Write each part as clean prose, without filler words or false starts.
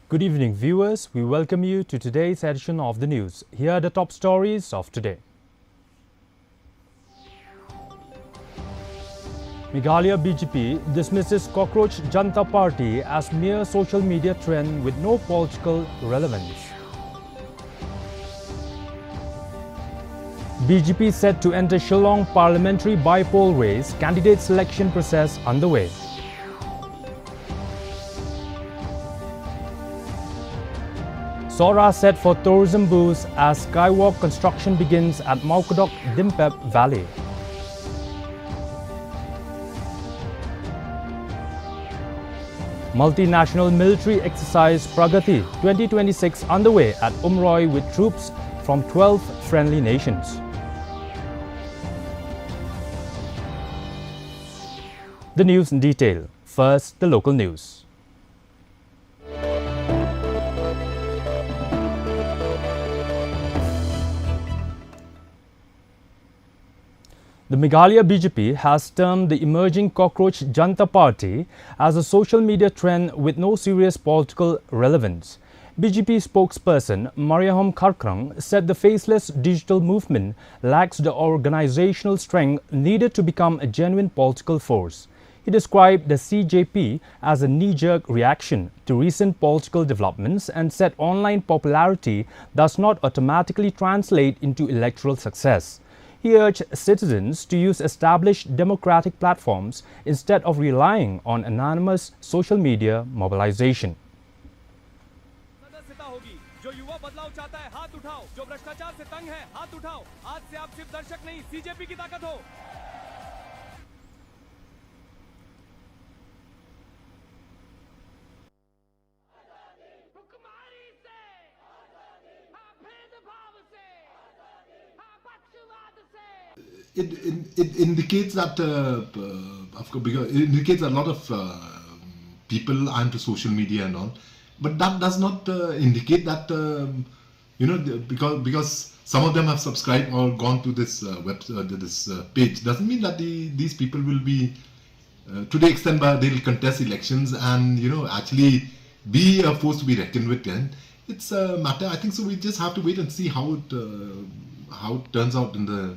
Good evening, viewers. We welcome you to today's edition of the news. Here are the top stories of today. Meghalaya BJP dismisses Cockroach Janta Party as mere social media trend with no political relevance. BJP set to enter Shillong parliamentary by-poll race, candidate selection process underway. Sora set for tourism boost as skywalk construction begins at Maukadok Dimpep Valley. Multinational military exercise Pragati 2026 underway at Umroi with troops from 12 friendly nations. The news in detail. First, the local news. The Meghalaya BJP has termed the emerging Cockroach Janta Party as a social media trend with no serious political relevance. BJP spokesperson Mariahom Kharkrang said the faceless digital movement lacks the organizational strength needed to become a genuine political force. He described the CJP as a knee-jerk reaction to recent political developments and said online popularity does not automatically translate into electoral success. He urged citizens to use established democratic platforms instead of relying on anonymous social media mobilization. सदस्यता होगी। जो युवा बदलाव चाहता है हाथ उठाओ, जो भ्रष्टाचार से तंग है हाथ उठाओ। आज से आप सिर्फ दर्शक नहीं, सीजेपी की ताकत हो। It indicates that, of course, because it indicates a lot of people are into social media and all, but that does not indicate that because some of them have subscribed or gone to this page doesn't mean that these people will be to the extent where they'll contest elections and actually be a force to be reckoned with. And it's a matter, I think, so we just have to wait and see how it turns out in the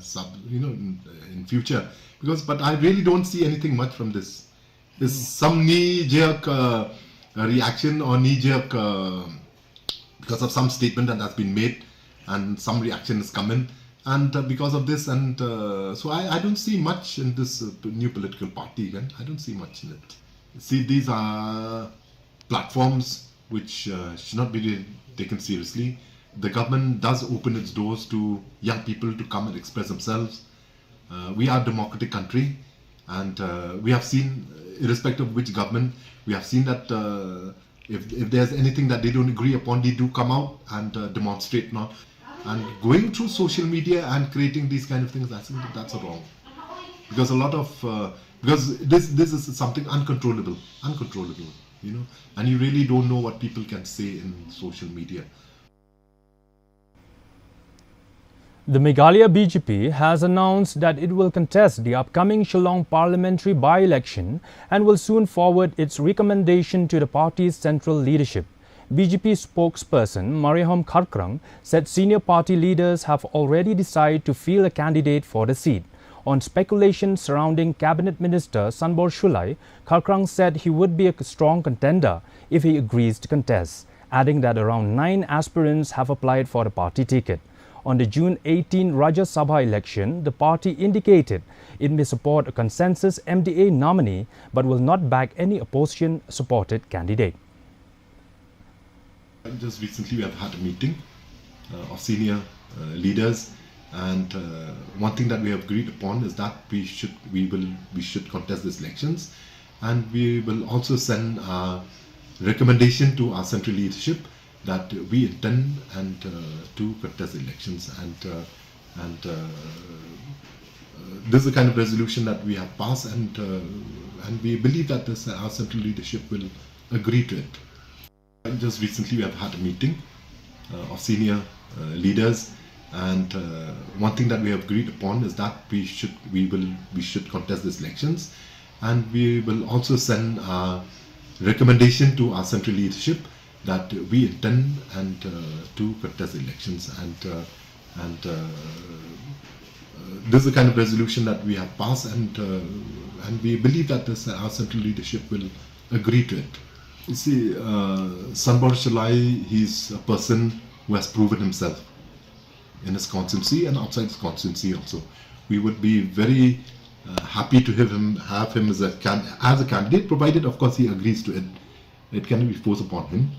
in future, but I really don't see anything much from this. There's some knee-jerk reaction or knee-jerk because of some statement that has been made and some reaction has come in, and because of this, and so I don't see much in this new political party again. I don't see much in it. See, these are platforms which should not be taken seriously. The government does open its doors to young people to come and express themselves. We are a democratic country, and we have seen, irrespective of which government, we have seen that if there's anything that they don't agree upon, they do come out and demonstrate now. And going through social media and creating these kind of things, I think that's wrong. Because a lot of because this is something uncontrollable, and you really don't know what people can say in social media. The Meghalaya BJP has announced that it will contest the upcoming Shillong parliamentary by-election and will soon forward its recommendation to the party's central leadership. BJP spokesperson Mariahom Kharkrang said senior party leaders have already decided to field a candidate for the seat. On speculation surrounding Cabinet Minister Sanbor Shulai, Kharkrang said he would be a strong contender if he agrees to contest, adding that around 9 aspirants have applied for the party ticket. On the June 18 Rajya Sabha election, the party indicated it may support a consensus MDA nominee but will not back any opposition-supported candidate. Just recently we have had a meeting of senior leaders, and one thing that we have agreed upon is that we should contest these elections, and we will also send a recommendation to our central leadership that we intend to contest the elections, and this is the kind of resolution that we have passed, and we believe that our central leadership will agree to it. Just recently we have had a meeting of senior leaders, and one thing that we have agreed upon is that we should contest these elections, and we will also send a recommendation to our central leadership that we intend to contest elections, and this is the kind of resolution that we have passed, and we believe that our central leadership will agree to it. You see, Sanbor Shalai, he's a person who has proven himself in his constituency and outside his constituency also. We would be very happy to have him as a candidate, provided, of course, he agrees to it. It cannot be forced upon him.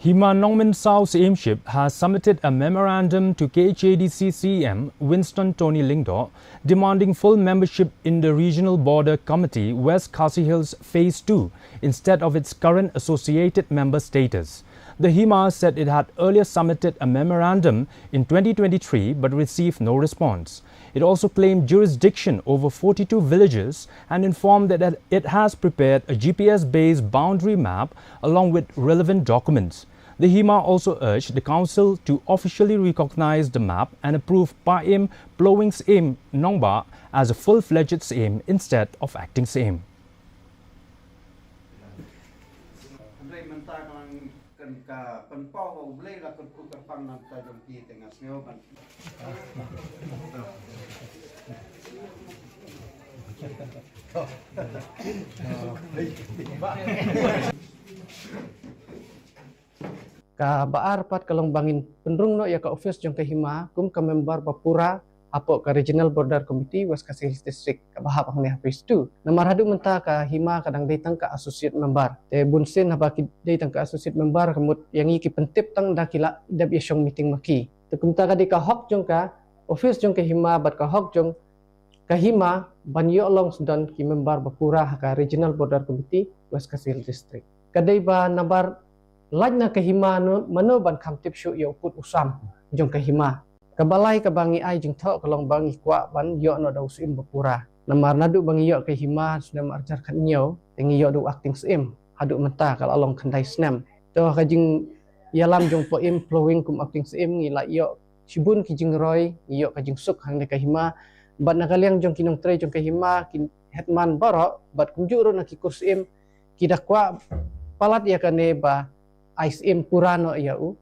Hima Nongmin Sao's aimship has submitted a memorandum to KHADC CM Winston Tony Lingdo demanding full membership in the Regional Border Committee West Khasi Hills Phase 2 instead of its current associated member status. The Hima said it had earlier submitted a memorandum in 2023 but received no response. It also claimed jurisdiction over 42 villages and informed that it has prepared a GPS-based boundary map along with relevant documents. The Hima also urged the council to officially recognize the map and approve Paim Plowing Saim Nongba as a full-fledged Saim instead of acting Saim. Ka baar pat kalong bangin penrung no ya ka office jong ka Hima kum ka member Bapura apo ka Regional Border Committee West Khasi Hills District ka bahap ang phase 2 na marhadu menta ka Hima kadang datang ka associate member te bunsin haba ki datang ka associate member kamut yang iki pentip tang dakila dab yasyong meeting maki te kumta ka di ka hok jong ka office jong ka Hima bat ka hok jong ka Hima banyo along sudan ki member Bapura ka Regional Border Committee West Khasi Hills District kadai ba nabar lajna ka Hima no mano ban kham tip shu yo put usam jong ka Hima kabalai ka bangi ai jing tho kalong bangi kwa ban yo no dau sim Bapura namar nadu bangi yo ka Hima sudah marjar kan nyo tengi yo du acting sim hadu menta kal along khandai snam to ka jing yalam jong po im flowing kum acting sim ngi la yo sibun ki jing roy yo ka jing suk hang ka Hima ban nakaliang jong kinong tre jong ka Hima kin hetman baro bat kunjuro na ki kursim kidakwa palat ya kane ba ISM Purano iau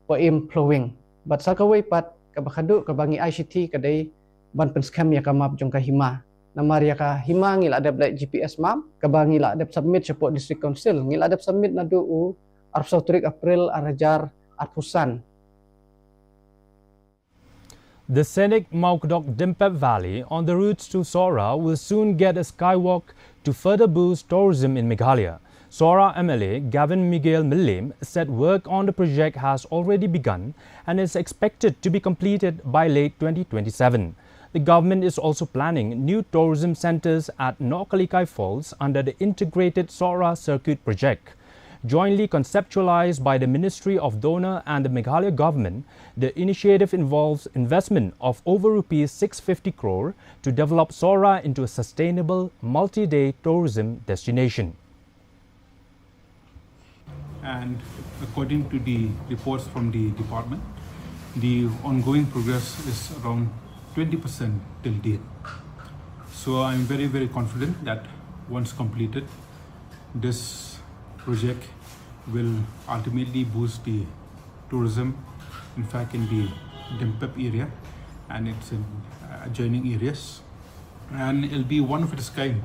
po im flowing but sakaway pat kabakadu kabangi ICT kadai ban penskam ya kamap jong ka Hima namar ya ka Hima ngil adap like GPS map kabangi la adap submit support district council ngil adap submit na do arsaw turik April arajar arpusan. The scenic Maukdok Dimpep Valley on the routes to Sora will soon get a skywalk to further boost tourism in Meghalaya. Sora MLA Gavin Miguel Millim said work on the project has already begun and is expected to be completed by late 2027. The government is also planning new tourism centers at Nokalikai Falls under the integrated Sora Circuit project. Jointly conceptualized by the Ministry of Donor and the Meghalaya government, the initiative involves investment of over Rs 650 crore to develop Sora into a sustainable multi-day tourism destination. And according to the reports from the department, the ongoing progress is around 20% till date. So I'm very, very confident that once completed, this project will ultimately boost the tourism, in fact, in the Dimpep area and its adjoining areas. And it'll be one of its kind.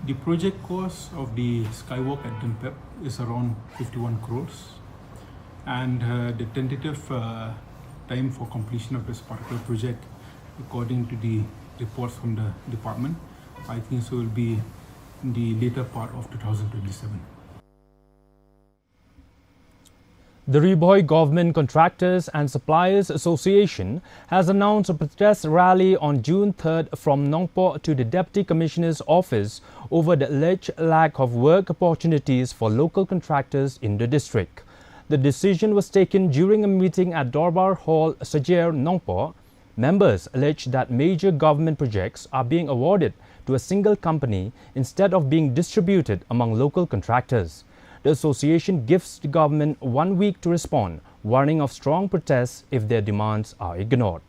The project cost of the skywalk at Dimpep is around 51 crores, and the tentative time for completion of this particular project, according to the reports from the department, I think so will be in the later part of 2027. The Riboy Government Contractors and Suppliers Association has announced a protest rally on June 3rd from Nongpo to the Deputy Commissioner's office over the alleged lack of work opportunities for local contractors in the district. The decision was taken during a meeting at Dorbar Hall, Sajer, Nongpo. Members allege that major government projects are being awarded to a single company instead of being distributed among local contractors. The association gives the government 1 week to respond, warning of strong protests if their demands are ignored.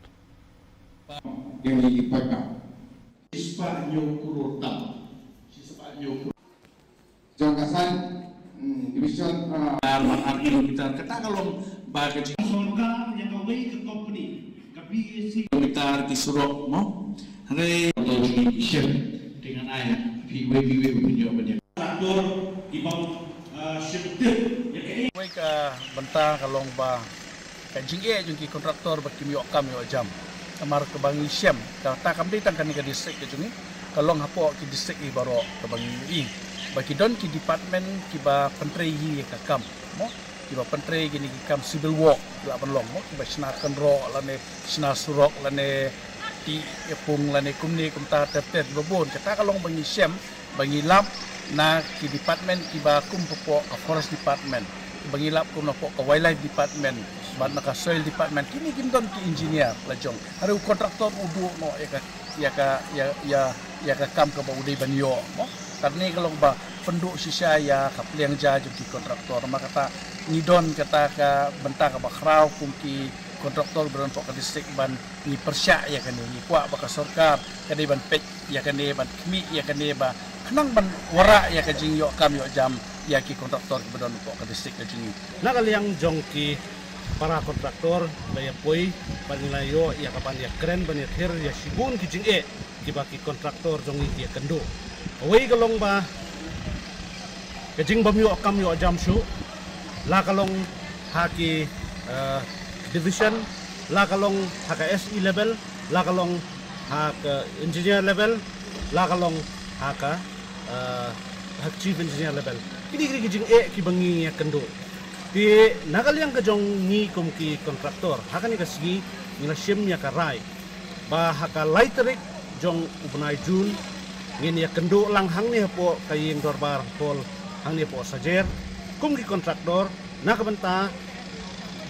Jangan Division kita kata kalau bagi Sorga yang kawai ke company KPAC kita disuruk mo hari dengan ayah PWB punya banyak traktor ibang shifted Kawai ke bentang kalong ba kanjing jungki kontraktor berkimi okam yo jam kamar ke bangi syam kata kami tangkan ke distrik ke jungi kalong hapo ke distrik i baro ke bangi i bagi don ki department ki ba pentrei hi ka kam mo ki ba pentrei gini ki kam civil work la ban long mo ki ba sna kan ro la ne sna surok la ne ti pung la ne kumni kumta tet babon kata kalong bangi syam bangi lap na ki department ki ba kum po forest department bangi lap kum na po ka wildlife department ban naka soil department kini gindon ki engineer la jong haru kontraktor udu no ya ka kam ka ba udai banyo mo karena kalau ba penduk sisa ya kapliang ja jadi kontraktor maka kata nidon kata ka bentang ka bakrau kumki kontraktor beron pok distrik ban ni persya ya kan ni kuak baka sorkar kade ban pek ya kan ban kmi ya kan ba kenang ban wara ya ka jing yo kam yo jam ya ki kontraktor beron pok distrik ka jing nakal yang jongki para kontraktor daya poi panilayo ya kapan ya keren banyak her ya sibun kijing kibaki kontraktor jongi dia kendo away kalong ba kajing bamyo akam yo jam shu la kalong haki division la kalong haka SE level la kalong haka engineer level la kalong haka chief engineer level kini kajing kibangi ya kendo di nakal yang kajong ni kumki kontraktor haka ni kasigi nila shim ya karai ba haka lightrik jong ubnai jun ngin ya kendo lang hang ni po kaying dorbar pol hang ni po sajer kum ki kontraktor nakabenta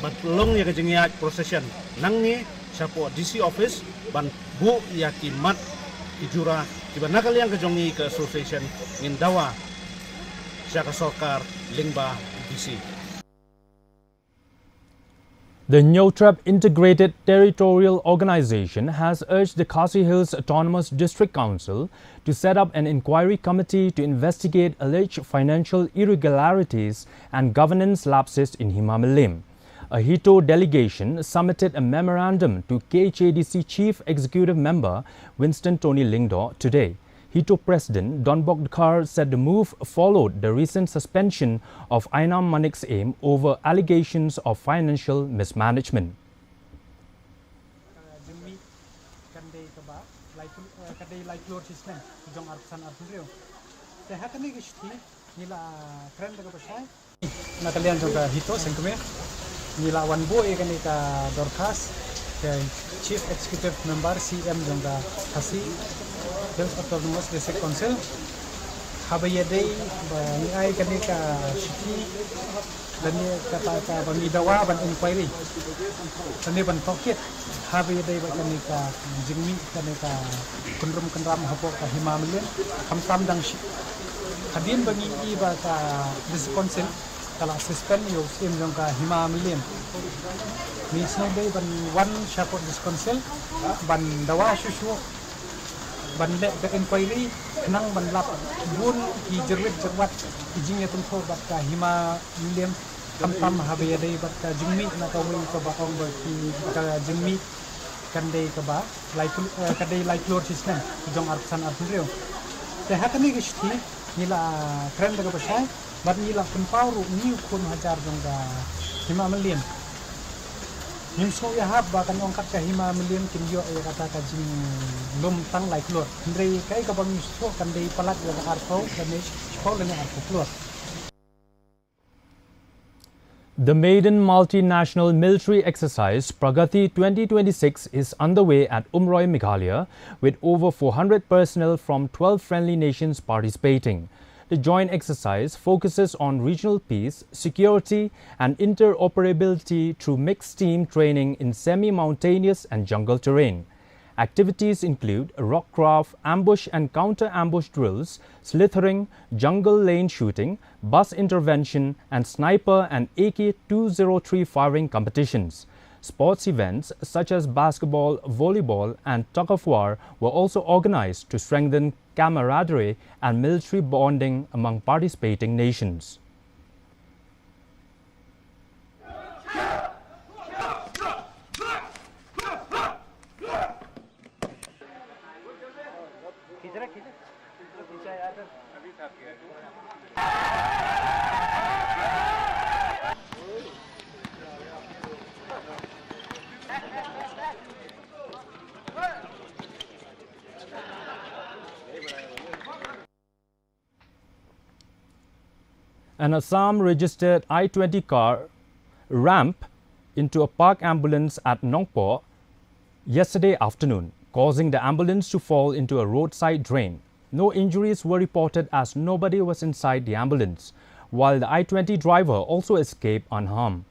bat long ya kajing ya procession nang ni sa po DC office ban bu ya kimat kijura tiba nakal yang kajong ni ke association ngin dawa sa ka sokar lingba DC. The Nyotrap Integrated Territorial Organization has urged the Khasi Hills Autonomous District Council to set up an inquiry committee to investigate alleged financial irregularities and governance lapses in Himamalim. A HITO delegation submitted a memorandum to KHADC Chief Executive Member Winston Tony Lingdo today. HITO President Don Bogdkar said the move followed the recent suspension of Ainam Manik's aim over allegations of financial mismanagement. Nakalian juga HITO sengkeme nila wanbo ikani ka dorkas ke Chief Executive Member CM juga Khasi Hills Autonomous District Council habayadai ni ay kani ka shiki lani kata ka bangidawa ban inquiry lani ban tokit habayadai ba kani ka jingmi kani ka kunrum kunram hapo ka Himamalim kam dang shi hadin bangi iba ka district council kala suspend yo sim jong ka Himamalim ni snodai ban one shapot district council ban dawa shushu ban le ka inquiry nang ban lap bun ki jerwat ijing ya tumpo bat ka Himamalim tam habe dai bat ka jingmi na ka wi ka ba ong ba ki ka jingmi kan dai ka ba ka dai floor system jong arsan arprio te hakani gishti nila kren daga basai bat nila kunpauru ni kun hajar jong ka Himamalim Yung so ya hab bakan ongkat ka Himamalim kinyo ay kata ka jing lum tang like floor. Hindi kay ka bang so kan day palat yung arpo kan show lang arpo floor. The maiden multinational military exercise Pragati 2026 is underway at Umroi, Meghalaya, with over 400 personnel from 12 friendly nations participating. The joint exercise focuses on regional peace, security and interoperability through mixed team training in semi-mountainous and jungle terrain. Activities include rockcraft, ambush and counter-ambush drills, slithering, jungle lane shooting, bus intervention and sniper and AK-203 firing competitions. Sports events such as basketball, volleyball and tug-of-war were also organized to strengthen camaraderie and military bonding among participating nations. An Assam-registered I-20 car rammed into a park ambulance at Nongpo yesterday afternoon, causing the ambulance to fall into a roadside drain. No injuries were reported as nobody was inside the ambulance, while the I-20 driver also escaped unharmed.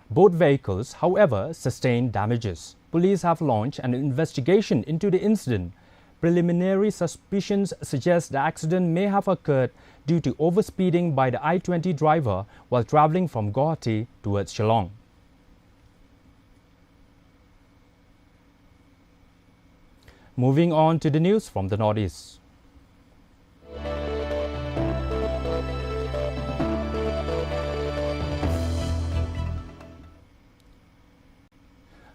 Both vehicles, however, sustained damages. Police have launched an investigation into the incident. Preliminary suspicions suggest the accident may have occurred due to overspeeding by the I-20 driver while traveling from Guwahati towards Shillong. Moving on to the news from the Northeast.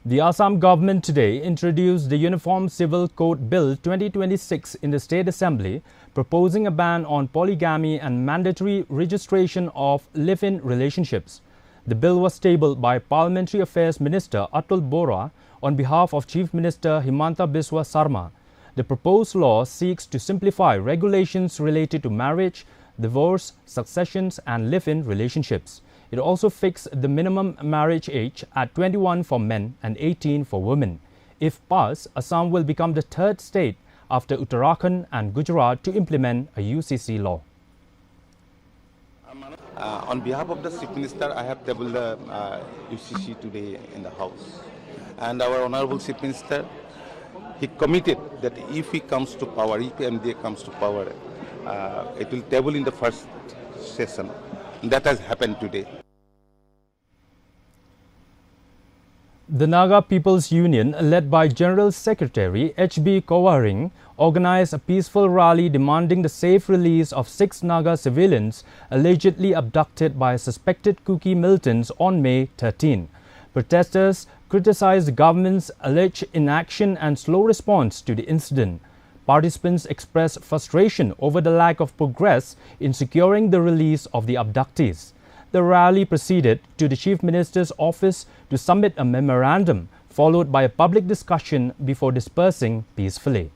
The Assam government today introduced the Uniform Civil Code Bill 2026 in the State Assembly, proposing a ban on polygamy and mandatory registration of live-in relationships. The bill was tabled by Parliamentary Affairs Minister Atul Bora on behalf of Chief Minister Himanta Biswa Sarma. The proposed law seeks to simplify regulations related to marriage, divorce, successions and live-in relationships. It also fixed the minimum marriage age at 21 for men and 18 for women. If passed, Assam will become the third state after Uttarakhand and Gujarat to implement a UCC law. On behalf of the Chief Minister, I have tabled the UCC today in the House. And our Honorable Chief Minister, he committed that if he comes to power, if MDA comes to power, it will table in the first session. That has happened today. The Naga People's Union, led by General Secretary H.B. Kowaring, organized a peaceful rally demanding the safe release of 6 Naga civilians allegedly abducted by suspected Kuki militants on May 13. Protesters criticized the government's alleged inaction and slow response to the incident. Participants expressed frustration over the lack of progress in securing the release of the abductees. The rally proceeded to the Chief Minister's office to submit a memorandum, followed by a public discussion before dispersing peacefully.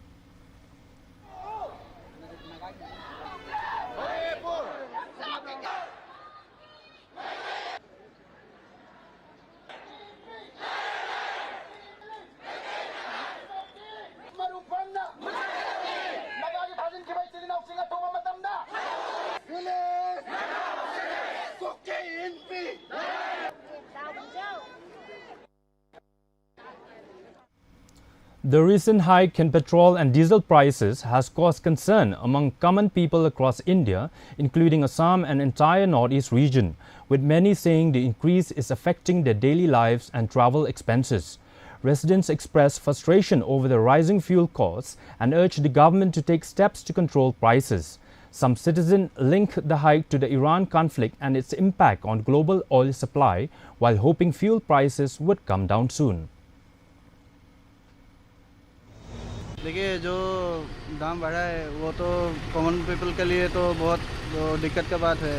The recent hike in petrol and diesel prices has caused concern among common people across India, including Assam and entire northeast region, with many saying the increase is affecting their daily lives and travel expenses. Residents express frustration over the rising fuel costs and urge the government to take steps to control prices. Some citizens link the hike to the Iran conflict and its impact on global oil supply, while hoping fuel prices would come down soon. देखिए जो दाम बढ़ा है वो तो common people के लिए तो बहुत दिक्कत का बात है,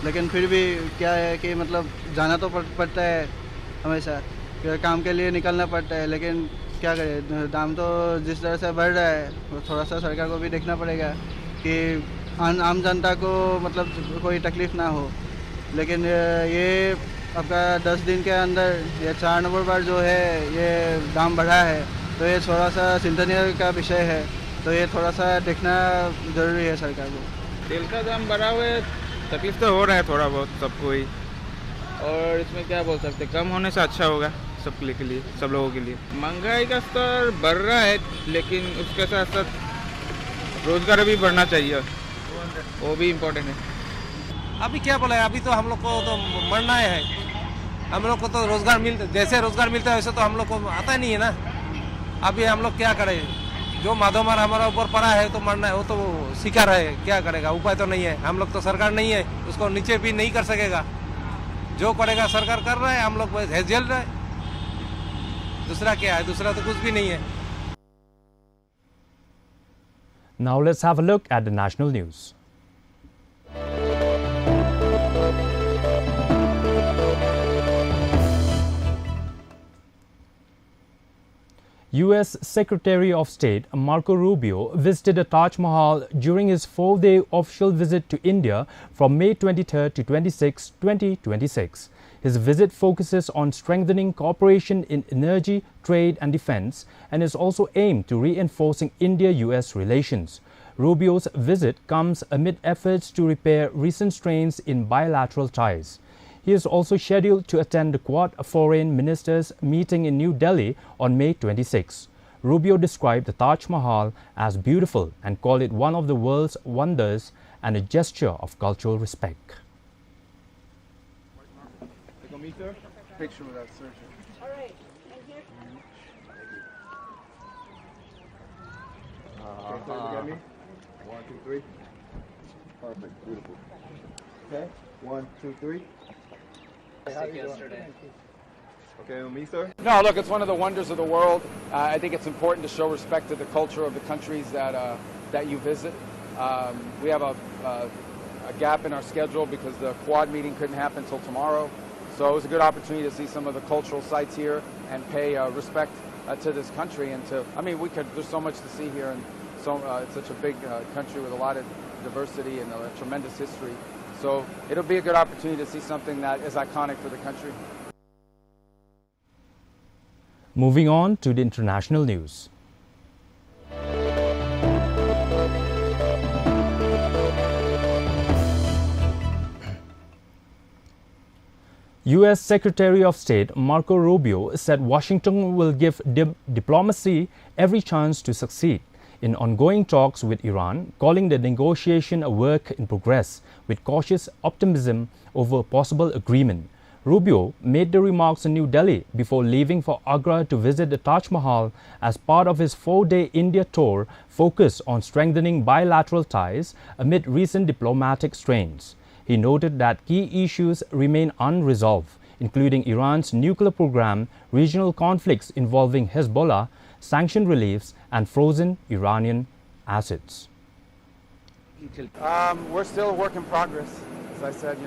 लेकिन फिर भी क्या है कि मतलब जाना तो पड़ता है हमेशा, काम के लिए निकलना पड़ता है, लेकिन क्या करें, दाम तो जिस तरह से बढ़ रहा है वो थोड़ा सा सरकार को भी देखना पड़ेगा कि आम जनता को मतलब कोई तकलीफ़ ना हो। लेकिन ये आपका 10 दिन के अंदर ये 4 नंबर बार जो है ये दाम बढ़ा है, तो ये थोड़ा सा चिंतनीय का विषय है, तो ये थोड़ा सा देखना ज़रूरी है सरकार को। तेल का दाम बढ़ा हुआ है, तकलीफ तो हो रहा है थोड़ा बहुत सबको ही, और इसमें क्या बोल सकते, कम होने से अच्छा होगा सबके के लिए, सब लोगों के लिए। महंगाई का स्तर बढ़ रहा है, लेकिन उसके साथ साथ रोजगार भी बढ़ना चाहिए, वो भी इम्पोर्टेंट है। अभी क्या बोला है, अभी तो हम लोग को तो मरना है, हम लोग को तो रोजगार जैसे रोजगार मिलता है वैसे तो हम लोग को आता नहीं है ना। अभी हम लोग क्या करें, जो माधोमार हमारा ऊपर पड़ा है तो मरना है, वो तो शिकार है, क्या करेगा, उपाय तो नहीं है। हम लोग तो सरकार नहीं है, उसको नीचे भी नहीं कर सकेगा, जो करेगा सरकार कर रहा है, हम लोग झेल रहे हैं, दूसरा क्या है, दूसरा तो कुछ भी नहीं है। Now let's have a look at the national news. U.S. Secretary of State Marco Rubio visited the Taj Mahal during his 4-day official visit to India from May 23 to 26, 2026. His visit focuses on strengthening cooperation in energy, trade and defense and is also aimed to reinforcing India-US relations. Rubio's visit comes amid efforts to repair recent strains in bilateral ties. He is also scheduled to attend the Quad Foreign Ministers meeting in New Delhi on May 26. Rubio described the Taj Mahal as beautiful and called it one of the world's wonders and a gesture of cultural respect. Picture without searching. All right. And here. Okay, so look at me. 1, 2, 3. Perfect. Beautiful. Okay. 1, 2, 3. How you yesterday. Okay, me, sir? No, look, it's one of the wonders of the world. I think it's important to show respect to the culture of the countries that you visit. We have a gap in our schedule because the Quad meeting couldn't happen until tomorrow. So it was a good opportunity to see some of the cultural sites here and pay respect to this country. And there's so much to see here, and it's such a big country with a lot of diversity and a tremendous history. So it'll be a good opportunity to see something that is iconic for the country. Moving on to the international news. U.S. Secretary of State Marco Rubio said Washington will give diplomacy every chance to succeed in ongoing talks with Iran, calling the negotiation a work in progress with cautious optimism over possible agreement. Rubio made the remarks in New Delhi before leaving for Agra to visit the Taj Mahal as part of his 4-day India tour focused on strengthening bilateral ties amid recent diplomatic strains. He noted that key issues remain unresolved, including Iran's nuclear program, regional conflicts involving Hezbollah, sanction reliefs, and frozen Iranian assets. We're still a work in progress. As I said,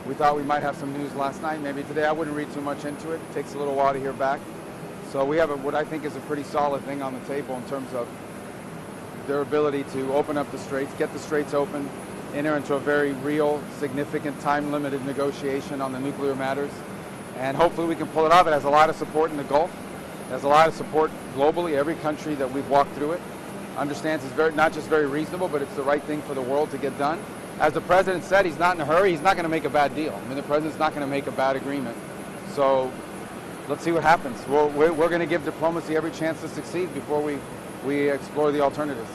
we thought we might have some news last night. Maybe today. I wouldn't read too much into it. It takes a little while to hear back. So we have what I think is a pretty solid thing on the table in terms of their ability to open up the straits, get the straits open, enter into a very real, significant, time-limited negotiation on the nuclear matters. And hopefully we can pull it off. It has a lot of support in the Gulf. It has a lot of support globally. Every country that we've walked through it understands it's not just very reasonable, but it's the right thing for the world to get done. As the president said, he's not in a hurry. He's not going to make a bad deal. I mean, the president's not going to make a bad agreement. So let's see what happens. We're going to give diplomacy every chance to succeed before we explore the alternatives.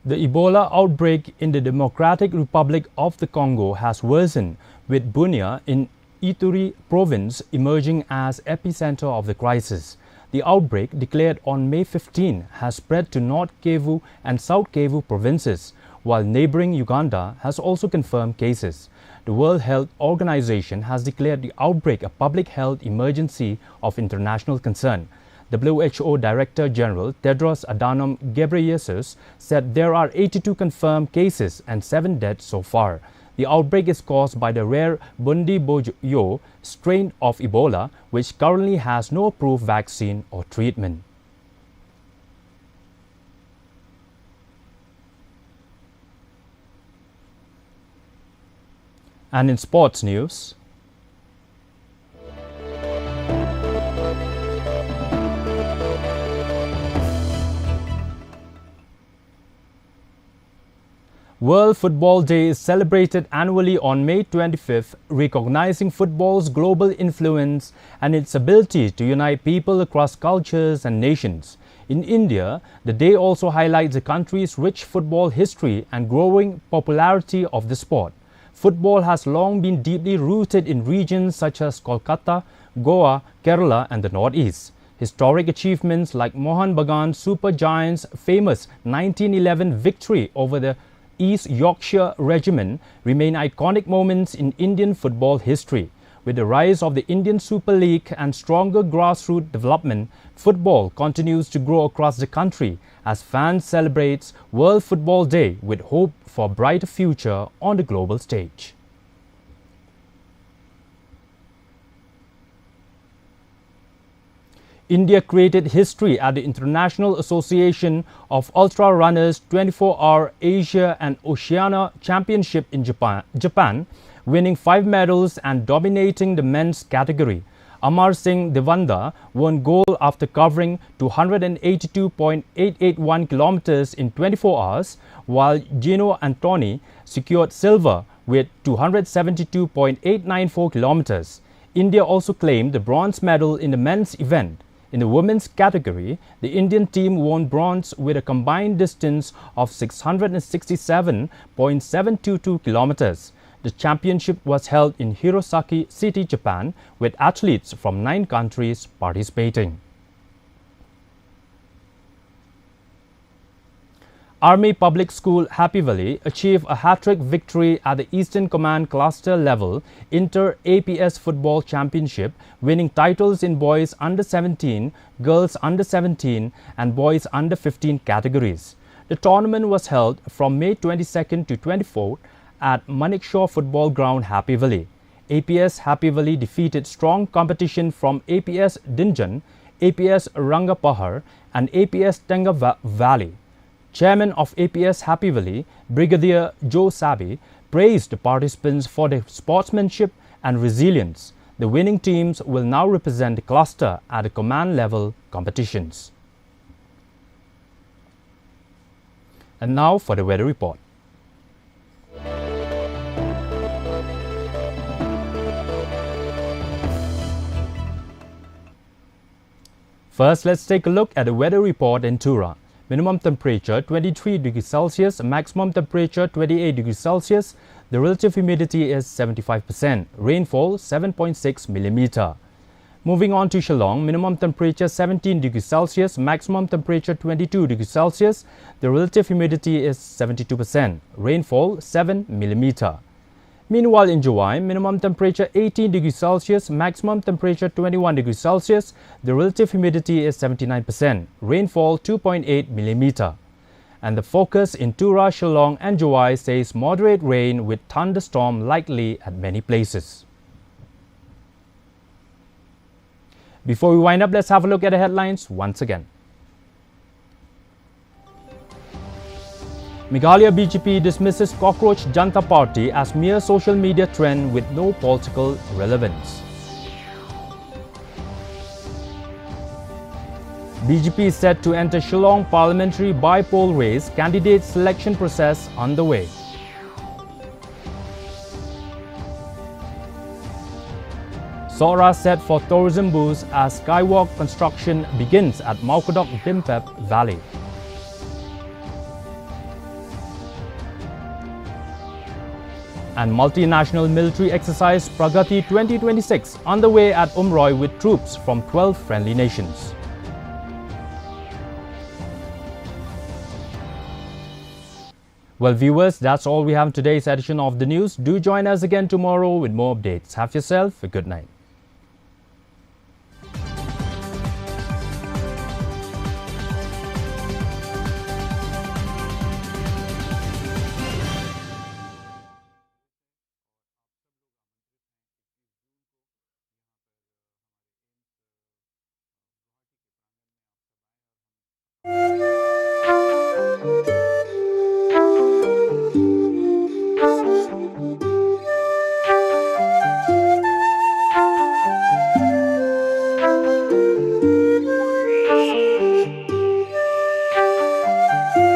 The Ebola outbreak in the Democratic Republic of the Congo has worsened, with Bunia in Ituri province emerging as epicenter of the crisis. The outbreak, declared on May 15, has spread to North Kivu and South Kivu provinces, while neighboring Uganda has also confirmed cases. The World Health Organization has declared the outbreak a public health emergency of international concern. WHO Director General Tedros Adhanom Ghebreyesus said there are 82 confirmed cases and 7 deaths so far. The outbreak is caused by the rare Bundibugyo strain of Ebola, which currently has no approved vaccine or treatment. And in sports news, World Football Day is celebrated annually on May 25th, recognizing football's global influence and its ability to unite people across cultures and nations. In India, the day also highlights the country's rich football history and growing popularity of the sport. Football has long been deeply rooted in regions such as Kolkata, Goa, Kerala and the Northeast. Historic achievements like Mohan Bagan Super Giants' famous 1911 victory over the East Yorkshire Regiment remain iconic moments in Indian football history. With the rise of the Indian Super League and stronger grassroots development, football continues to grow across the country as fans celebrate World Football Day with hope for a brighter future on the global stage. India created history at the International Association of Ultra Runners 24-Hour Asia and Oceania Championship in Japan, winning 5 medals and dominating the men's category. Amar Singh Devanda won gold after covering 282.881 kilometers in 24 hours, while Gino Antoni secured silver with 272.894 kilometers. India also claimed the bronze medal in the men's event. In the women's category, the Indian team won bronze with a combined distance of 667.722 kilometers. The championship was held in Hirosaki City, Japan, with athletes from 9 countries participating. Army Public School Happy Valley achieved a hat-trick victory at the Eastern Command Cluster level Inter-APS Football Championship, winning titles in boys under 17, girls under 17 and boys under 15 categories. The tournament was held from May 22nd to 24th at Manikshaw Football Ground, Happy Valley. APS Happy Valley defeated strong competition from APS Dinjan, APS Rangapahar and APS Tenga Valley. Chairman of APS Happy Valley, Brigadier Joe Sabi, praised the participants for their sportsmanship and resilience. The winning teams will now represent the cluster at the command level competitions. And now for the weather report. First, let's take a look at the weather report in Tura. Minimum temperature 23 degrees Celsius, maximum temperature 28 degrees Celsius. The relative humidity is 75%. Rainfall 7.6 millimeter. Moving on to Shillong, minimum temperature 17 degrees Celsius, maximum temperature 22 degrees Celsius. The relative humidity is 72%. Rainfall 7 millimeter. Meanwhile, in Juwai, minimum temperature 18 degrees Celsius, maximum temperature 21 degrees Celsius. The relative humidity is 79%. Rainfall 2.8 millimeter. And the focus in Tura, Shillong and Juwai says moderate rain with thunderstorm likely at many places. Before we wind up, let's have a look at the headlines once again. Meghalaya BJP dismisses Cockroach Janta Party as mere social media trend with no political relevance. BJP is set to enter Shillong parliamentary by-poll race, candidate selection process underway. Sora set for tourism boost as skywalk construction begins at Maukodok Dimpep Valley. And multinational military exercise Pragati 2026 underway at Umroi with troops from 12 friendly nations. Well, viewers, that's all we have in today's edition of the news. Do join us again tomorrow with more updates. Have yourself a good night.